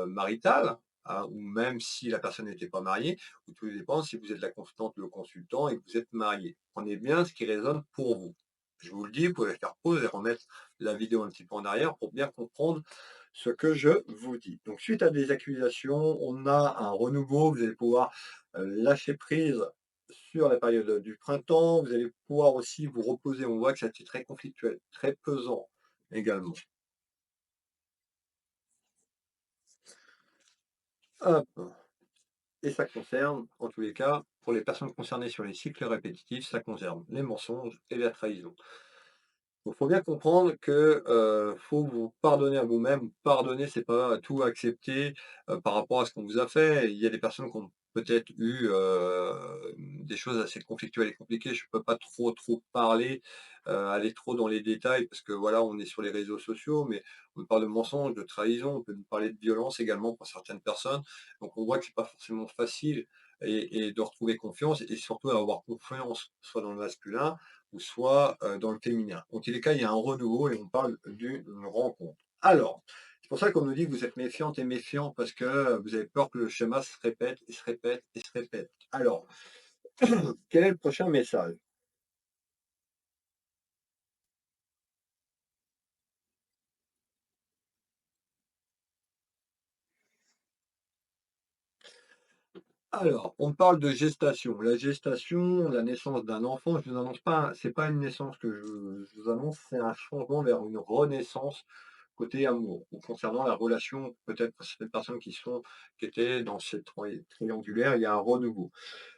maritales, hein, ou même si la personne n'était pas mariée, ou tout dépend si vous êtes la constante, le consultant et que vous êtes marié. Prenez bien ce qui résonne pour vous. Je vous le dis, vous pouvez faire pause et remettre la vidéo un petit peu en arrière pour bien comprendre ce que je vous dis. Donc suite à des accusations, on a un renouveau, vous allez pouvoir, lâcher prise sur la période du printemps, vous allez pouvoir aussi vous reposer. On voit que ça a été très conflictuel, très pesant également. Hop, et ça concerne, en tous les cas, pour les personnes concernées sur les cycles répétitifs, ça concerne les mensonges et la trahison. Il faut bien comprendre que, faut vous pardonner à vous-même. Pardonner, c'est pas tout accepter, par rapport à ce qu'on vous a fait. Il y a des personnes qui ont peut-être eu, des choses assez conflictuelles et compliquées. Je peux pas trop parler, aller trop dans les détails parce que voilà, on est sur les réseaux sociaux, mais on parle de mensonges, de trahison, on peut nous parler de violence également pour certaines personnes. Donc on voit que c'est pas forcément facile et de retrouver confiance et surtout avoir confiance, soit dans le masculin ou soit, dans le féminin. En tous les cas, il y a un renouveau et on parle d'une rencontre. Alors, c'est pour ça qu'on nous dit que vous êtes méfiante et méfiant parce que, vous avez peur que le schéma se répète et se répète et se répète. Alors, quel est le prochain message? Alors, on parle de gestation. La gestation, la naissance d'un enfant, je ne vous annonce pas, c'est pas une naissance que je vous annonce, c'est un changement vers une renaissance côté amour ou concernant la relation, peut-être pour certaines personnes qui étaient dans cette triangulaire, il y a un renouveau.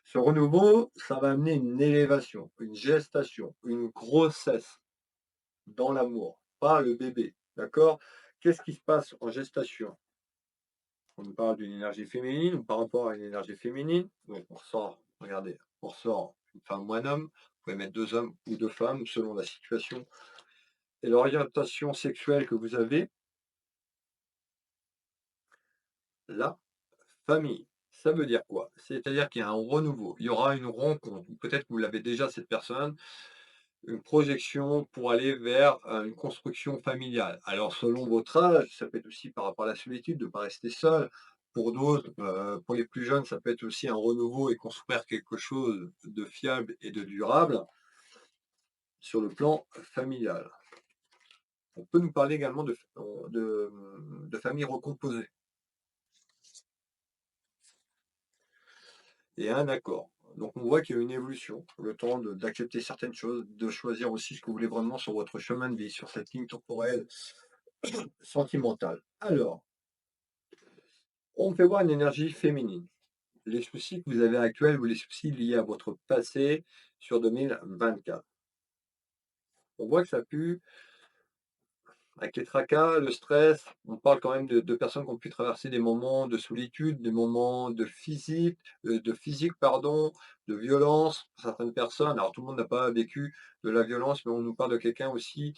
Ce renouveau, ça va amener une élévation, une gestation, une grossesse dans l'amour, pas le bébé, d'accord? Qu'est-ce qui se passe en gestation? On nous parle d'une énergie féminine ou par rapport à une énergie féminine. Donc on ressort, regardez, on ressort une femme ou un homme. Vous pouvez mettre 2 hommes ou 2 femmes selon la situation et l'orientation sexuelle que vous avez. La famille, ça veut dire quoi? C'est-à-dire qu'il y a un renouveau, il y aura une rencontre, ou peut-être que vous l'avez déjà cette personne, une projection pour aller vers, une construction familiale. Alors selon votre âge, ça peut être aussi par rapport à la solitude, de ne pas rester seul. Pour d'autres, pour les plus jeunes, ça peut être aussi un renouveau et construire quelque chose de fiable et de durable sur le plan familial. On peut nous parler également de famille recomposée et un accord. Donc on voit qu'il y a une évolution, le temps d'accepter certaines choses, de choisir aussi ce que vous voulez vraiment sur votre chemin de vie, sur cette ligne temporelle sentimentale. Alors, on me fait voir une énergie féminine. Les soucis que vous avez actuels ou les soucis liés à votre passé sur 2024. On voit que ça pue avec les tracas, le stress. On parle quand même de personnes qui ont pu traverser des moments de solitude, des moments de physique, pardon, de violence pour certaines personnes. Alors tout le monde n'a pas vécu de la violence, mais on nous parle de quelqu'un aussi,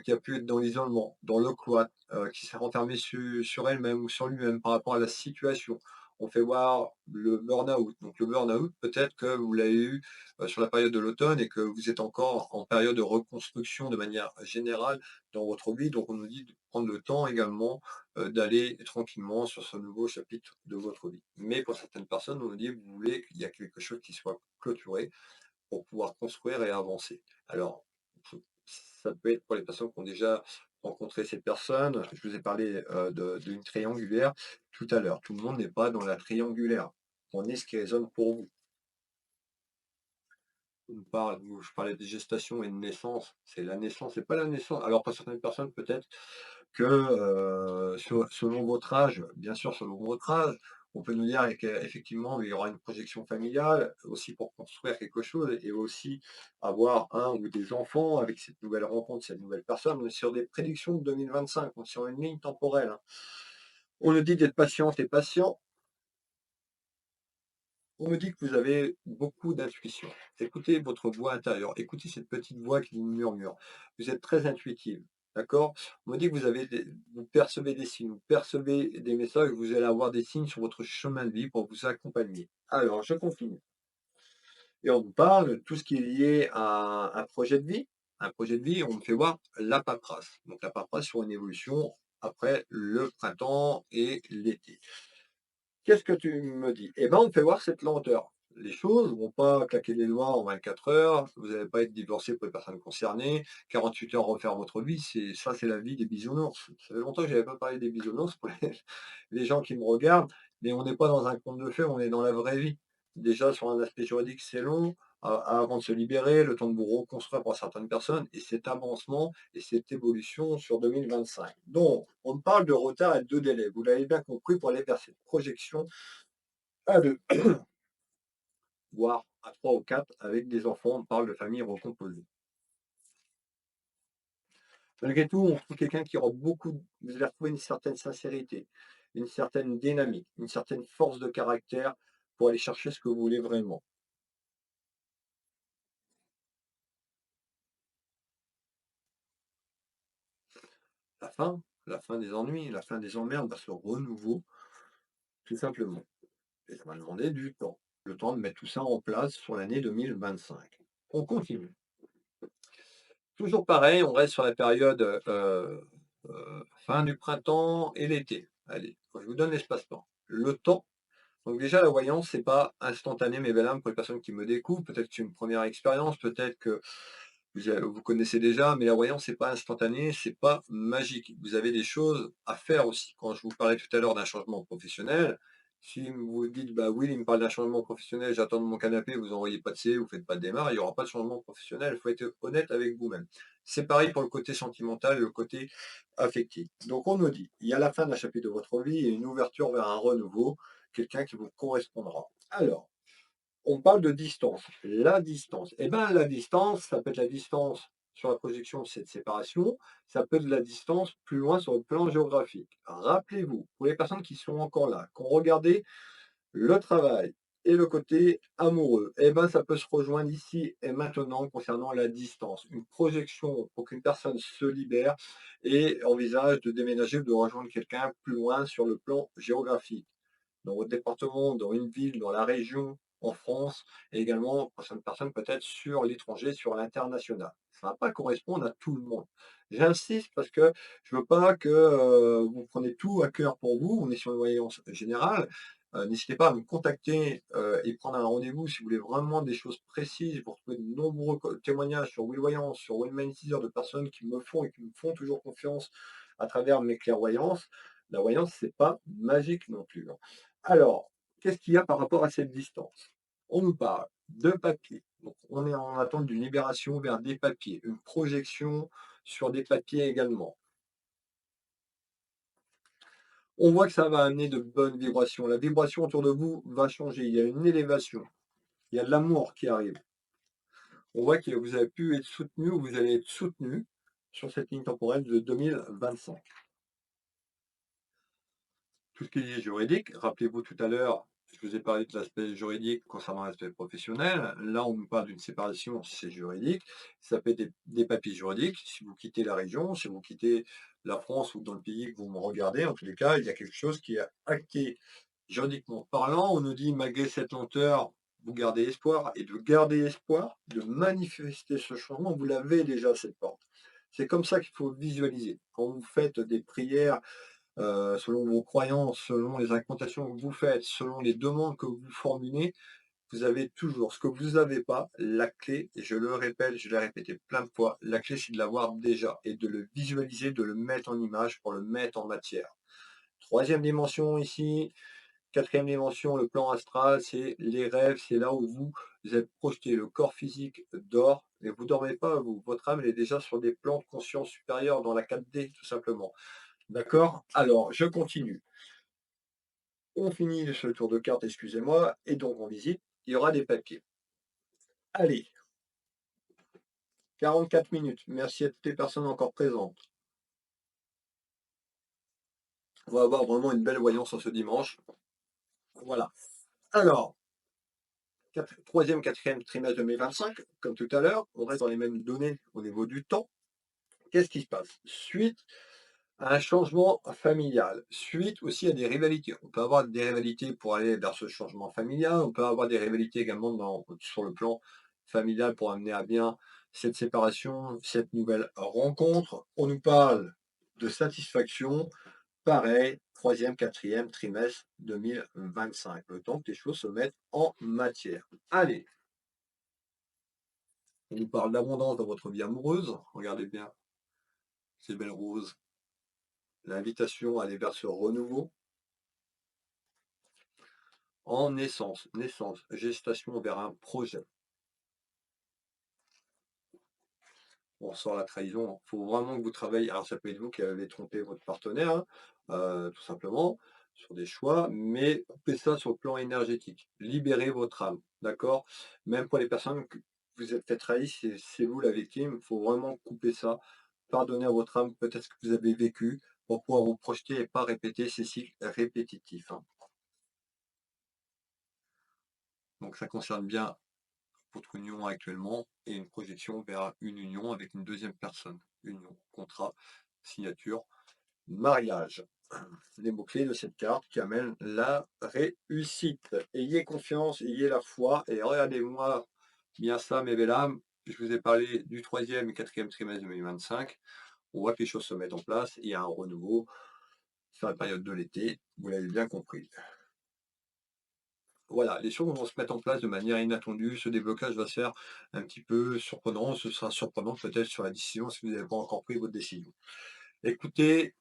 qui a pu être dans l'isolement, dans le cloître, qui s'est renfermé sur elle-même ou sur lui-même par rapport à la situation. On fait voir le burn-out. Donc le burn-out, peut-être que vous l'avez eu, sur la période de l'automne et que vous êtes encore en période de reconstruction de manière générale dans votre vie. Donc on nous dit de prendre le temps également, d'aller tranquillement sur ce nouveau chapitre de votre vie. Mais pour certaines personnes, on nous dit: «Vous voulez qu'il y a quelque chose qui soit clôturé pour pouvoir construire et avancer». Alors, ça peut être pour les personnes qui ont déjà rencontré ces personnes. Je vous ai parlé, d'une triangulaire tout à l'heure. Tout le monde n'est pas dans la triangulaire. Prenez ce qui résonne pour vous. Je parlais de gestation et de naissance. C'est la naissance, c'est pas la naissance. Alors pour certaines personnes, peut-être que, selon votre âge, bien sûr, selon votre âge, on peut nous dire qu'effectivement, il y aura une projection familiale, aussi pour construire quelque chose et aussi avoir un ou des enfants avec cette nouvelle rencontre, cette nouvelle personne. On est sur des prédictions de 2025, on est sur une ligne temporelle, hein. On nous dit d'être patiente et patient. On me dit que vous avez beaucoup d'intuition. Écoutez votre voix intérieure, écoutez cette petite voix qui vous murmure. Vous êtes très intuitive. d'accord? On me dit que vous percevez des signes, vous percevez des messages, vous allez avoir des signes sur votre chemin de vie pour vous accompagner. Alors, je continue et on me parle de tout ce qui est lié à un projet de vie. Un projet de vie, on me fait voir la paperasse. Donc la paperasse sur une évolution après le printemps et l'été. Qu'est-ce que tu me dis? Eh ben, on me fait voir cette lenteur. Les choses vont pas claquer des doigts en 24 heures, vous n'allez pas être divorcé pour les personnes concernées, 48 heures refaire votre vie, c'est la vie des bisounours. Ça fait longtemps que j'avais pas parlé des bisounours pour les les gens qui me regardent, mais on n'est pas dans un conte de fées, on est dans la vraie vie. Déjà sur un aspect juridique, c'est long, avant de se libérer, le temps de vous reconstruire pour certaines personnes et cet avancement et cette évolution sur 2025. Donc, on parle de retard et de délai. Vous l'avez bien compris pour aller vers cette projection à 2, voire à 3 ou 4 avec des enfants. On parle de famille recomposée. Malgré tout, on trouve quelqu'un qui aura vous allez retrouver une certaine sincérité, une certaine dynamique, une certaine force de caractère pour aller chercher ce que vous voulez vraiment. La fin des ennuis, la fin des emmerdes, ce renouveau, tout simplement. Et ça va demander du temps. Le temps de mettre tout ça en place sur l'année 2025. On continue. Toujours pareil, on reste sur la période, fin du printemps et l'été. Allez, je vous donne l'espace-temps. Le temps, donc déjà la voyance, c'est pas instantané, mes belles âmes, pour les personnes qui me découvrent. Peut-être que c'est une première expérience, peut-être que vous connaissez déjà, mais la voyance, c'est pas instantané, c'est pas magique. Vous avez des choses à faire aussi. Quand je vous parlais tout à l'heure d'un changement professionnel, si vous dites: «Bah, oui, il me parle d'un changement professionnel, j'attends de mon canapé, vous envoyez pas de CV, vous faites pas de démarche», il y aura pas de changement professionnel. Il faut être honnête avec vous-même. C'est pareil pour le côté sentimental, le côté affectif. Donc on nous dit: «Il y a la fin d'un chapitre de votre vie et une ouverture vers un renouveau, quelqu'un qui vous correspondra». Alors, on parle de distance. La distance, eh ben, la distance, ça peut être la distance sur la projection de cette séparation, ça peut être la distance plus loin sur le plan géographique. Rappelez-vous, pour les personnes qui sont encore là, qui ont regardé le travail et le côté amoureux, eh ben, ça peut se rejoindre ici et maintenant concernant la distance. Une projection pour qu'une personne se libère et envisage de déménager ou de rejoindre quelqu'un plus loin sur le plan géographique dans votre département, dans une ville, dans la région, en France, et également pour certaines personnes peut-être sur l'étranger, sur l'international. Ça ne va pas correspondre à tout le monde. J'insiste parce que je ne veux pas que vous preniez tout à cœur pour vous. On est sur une voyance générale. N'hésitez pas à me contacter et prendre un rendez-vous si vous voulez vraiment des choses précises. Vous retrouvez de nombreux témoignages sur Will Voyance, sur Will Magnétiseur de personnes qui me font et qui me font toujours confiance à travers mes clairvoyances. La voyance, c'est pas magique non plus, hein. Alors, qu'est-ce qu'il y a par rapport à cette distance? On nous parle de papier. Donc, on est en attente d'une libération vers des papiers, une projection sur des papiers également. On voit que ça va amener de bonnes vibrations. La vibration autour de vous va changer. Il y a une élévation. Il y a de l'amour qui arrive. On voit que vous avez pu être soutenu ou vous allez être soutenu sur cette ligne temporelle de 2025. Tout ce qui est juridique, rappelez-vous tout à l'heure, je vous ai parlé de l'aspect juridique concernant l'aspect professionnel. Là, on nous parle d'une séparation, c'est juridique. Ça peut être des papiers juridiques. Si vous quittez la région, si vous quittez la France ou dans le pays que vous me regardez, en tous les cas, il y a quelque chose qui est acté. Juridiquement parlant, on nous dit, malgré cette lenteur, vous gardez espoir. Et de garder espoir, de manifester ce changement, vous l'avez déjà, cette porte. C'est comme ça qu'il faut visualiser. Quand vous faites des prières selon vos croyances, selon les incantations que vous faites, selon les demandes que vous formulez, vous avez toujours ce que vous n'avez pas, la clé, et je le répète, je l'ai répété plein de fois, la clé c'est de l'avoir déjà et de le visualiser, de le mettre en image pour le mettre en matière. Troisième dimension ici, quatrième dimension, le plan astral, c'est les rêves, c'est là où vous êtes projeté, le corps physique dort, mais vous ne dormez pas, vous. Votre âme elle est déjà sur des plans de conscience supérieurs dans la 4D, tout simplement. D'accord? Alors, je continue. On finit ce tour de carte, excusez-moi, et donc on visite, il y aura des papiers. Allez, 44 minutes. Merci à toutes les personnes encore présentes. On va avoir vraiment une belle voyance en ce dimanche. Voilà. Alors, troisième, quatrième trimestre 2025, comme tout à l'heure, on reste dans les mêmes données au niveau du temps. Qu'est-ce qui se passe? Suite à un changement familial, suite aussi à des rivalités. On peut avoir des rivalités pour aller vers ce changement familial, on peut avoir des rivalités également sur le plan familial pour amener à bien cette séparation, cette nouvelle rencontre. On nous parle de satisfaction, pareil, troisième, quatrième trimestre 2025, le temps que les choses se mettent en matière. Allez, on nous parle d'abondance dans votre vie amoureuse. Regardez bien ces belles roses. L'invitation à aller vers ce renouveau en naissance, gestation vers un projet. On sort la trahison. Il faut vraiment que vous travaillez. Alors, ça peut être vous qui avez trompé votre partenaire, hein, tout simplement, sur des choix, mais coupez ça sur le plan énergétique. Libérez votre âme, d'accord? Même pour les personnes que vous êtes fait trahir, c'est vous la victime. Il faut vraiment couper ça. Pardonnez à votre âme peut-être ce que vous avez vécu pour pouvoir vous projeter et pas répéter ces cycles répétitifs, hein. Donc, ça concerne bien votre union actuellement et une projection vers une union avec une deuxième personne. Union, contrat, signature, mariage. Les mots-clés de cette carte qui amènent la réussite. Ayez confiance, ayez la foi et regardez-moi bien ça, mes belles âmes. Je vous ai parlé du troisième et quatrième trimestre 2025. On voit que les choses se mettent en place. Il y a un renouveau sur la période de l'été. Vous l'avez bien compris. Voilà, les choses vont se mettre en place de manière inattendue. Ce déblocage va se faire un petit peu surprenant. Ce sera surprenant peut-être sur la décision si vous n'avez pas encore pris votre décision. Écoutez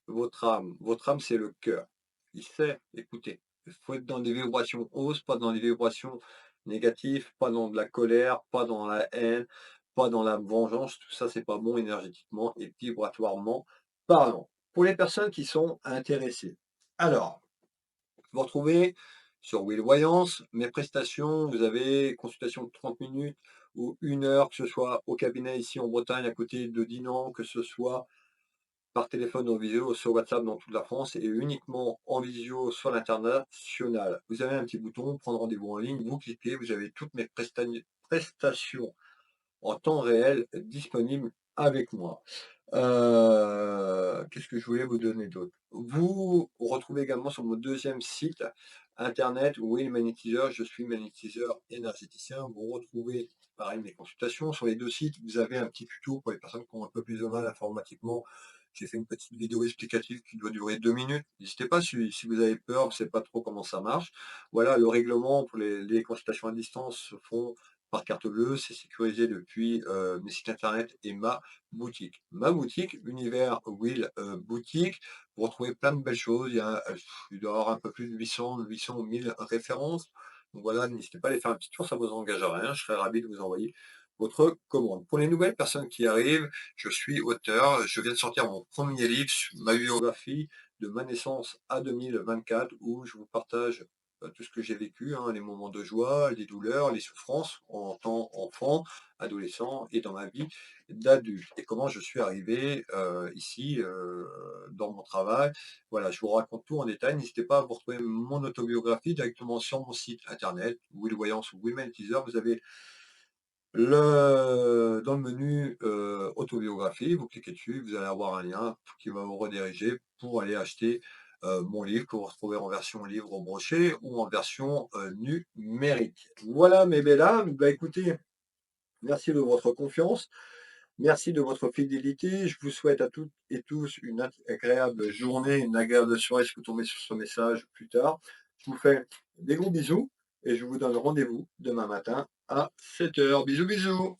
votre âme. Votre âme, c'est le cœur. Il sait écoutez. Il faut être dans des vibrations hausses, pas dans des vibrations négatives, pas dans de la colère, pas dans la haine, pas dans la vengeance. Tout ça, c'est pas bon énergétiquement et vibratoirement parlant. Pour les personnes qui sont intéressées. Alors, vous retrouvez sur Will Voyance mes prestations. Vous avez consultation de 30 minutes ou 1 heure, que ce soit au cabinet ici en Bretagne, à côté de Dinan, que ce soit par téléphone en visio, sur WhatsApp dans toute la France et uniquement en visio sur l'international. Vous avez un petit bouton, prendre rendez-vous en ligne, vous cliquez, vous avez toutes mes prestations en temps réel disponibles avec moi. Qu'est-ce que je voulais vous donner d'autre? Vous retrouvez également sur mon deuxième site internet Will Magnétiseur, je suis magnétiseur énergéticien. Vous retrouvez pareil mes consultations. Sur les deux sites, vous avez un petit tuto pour les personnes qui ont un peu plus de mal informatiquement. J'ai fait une petite vidéo explicative qui doit durer 2 minutes. N'hésitez pas si vous avez peur, vous ne savez pas trop comment ça marche. Voilà, le règlement pour les consultations à distance se font par carte bleue, c'est sécurisé depuis mes sites internet et ma boutique. Ma boutique, Univers Will Boutique, vous retrouvez plein de belles choses. Il doit y avoir un peu plus de 800 ou 1000 références. Donc voilà, n'hésitez pas à aller faire un petit tour, ça ne vous engage à rien. Je serais ravi de vous envoyer votre commande. Pour les nouvelles personnes qui arrivent, je suis auteur. Je viens de sortir mon premier livre, ma biographie de ma naissance à 2024, où je vous partage tout ce que j'ai vécu, hein, les moments de joie, les douleurs, les souffrances en tant enfant, adolescent et dans ma vie d'adulte. Et comment je suis arrivé ici dans mon travail. Voilà, je vous raconte tout en détail. N'hésitez pas à vous retrouver mon autobiographie directement sur mon site internet, Will Voyance ou Will Teaser. Vous avez dans le menu autobiographie, vous cliquez dessus, vous allez avoir un lien qui va vous rediriger pour aller acheter mon livre que vous retrouvez en version livre broché ou en version numérique. Voilà mes belles âmes, bah écoutez, merci de votre confiance, merci de votre fidélité. Je vous souhaite à toutes et tous une agréable journée, une agréable soirée si vous tombez sur ce message plus tard. Je vous fais des gros bisous et je vous donne rendez-vous demain matin à 7 heures. Bisous bisous.